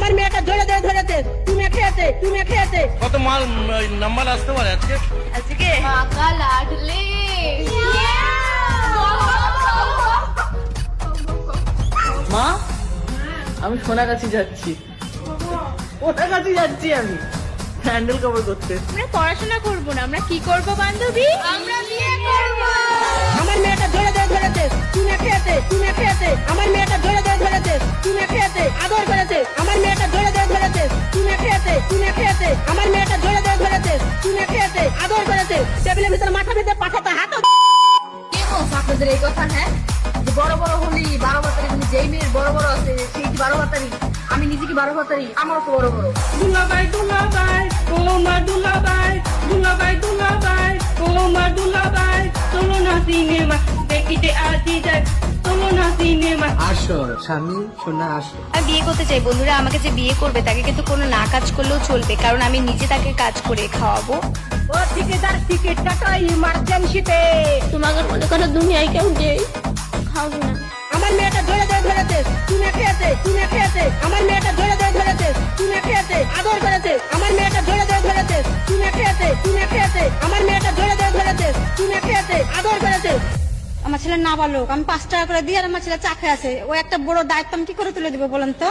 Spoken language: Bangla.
আমার মেয়েটা জোরে ধরে ধরেছে, তুমি খেয়েছে, তুমি খেয়েছে। কত মাল নাম্বার আসতে পারে আজকে? আজকে কাকা লাডলি। মা, আমি সোনাগাছি যাচ্ছি। সোনাগাছি যাচ্ছি আমি হ্যান্ডেল কভার করতে। আমরা পড়াশোনা করব না, আমরা কি করব বান্ধবী? আমরা বিয়ে করব। আমার মেয়েটা জোরে ধরে ধরেছে, তুমি খেয়েছে, তুমি খেয়েছে। আমার মেয়েটা জোরে ধরে ধরেছে, তুমি খেয়েছে, আদর করেছে। আমার মেয়েটা জোরে ধরে ধরেছে, তুমি খেয়েছে, তুমি খেয়েছে। আমার মেয়েটা জোরে ধরে ধরেছে, তুমি খেয়েছে, আদর করেছে। টেবিলের ভিতরে মাথা ভিতরে পাঠাতে হাত। কে বলছে আপনাদের এই কথা? হ্যাঁ, যে বড় বড় হলি 12 বাতারি, মানে যেই মেয়ের বড় বড় আছে সেই 12 বাতারি। আমি নিজে কি 12 বাতারি? আমারও তো বড় বড়। দুলাভাই দুলাভাই, ও মা দুলাভাই, দুলাভাই দুলাভাই, ও মা দুলাভাই। চলো না সিনেমা দেখিতে আসি যাই, চলো না সিনেমা। আসো স্বামী, শোনা আসো। আমি বিয়ে করতে চাই বন্ধুরা, আমাকে যে বিয়ে করবে তাকে কিন্তু কোনো না কাজ করলেও চলবে, কারণ আমি নিজে তাকে কাজ করে খাওয়াবো। ও ঠিকাদার টিকিট কাটো ইমার্জেন্সিতে। তোমাকে মনে করো দুনিয়ায় কেউ নেই, খাওয়াবো না। আমার মেয়েটা জোরে ধরে ধরেছে, তুমি খেয়েছে, তুমি খেয়েছে। আমার মেয়েটা জোরে ধরে ধরেছে, তুমি খেয়েছে, আদর করেছে। আমার মেয়েটা জোরে ধরে ধরেছে, তুমি খেয়েছে, তুমি খেয়েছে। আমার মেয়েটা জোরে ধরে ধরেছে, তুমি খেয়েছে, আদর করেছে। আমার ছেলে নাবালক, আমি 5 টাকা করে দিয়ে আর আমার ছেলে চা খেয়ে আছে। ও একটা বড় দায়িত্ব আমি কি করে তুলে দিব বলেন তো?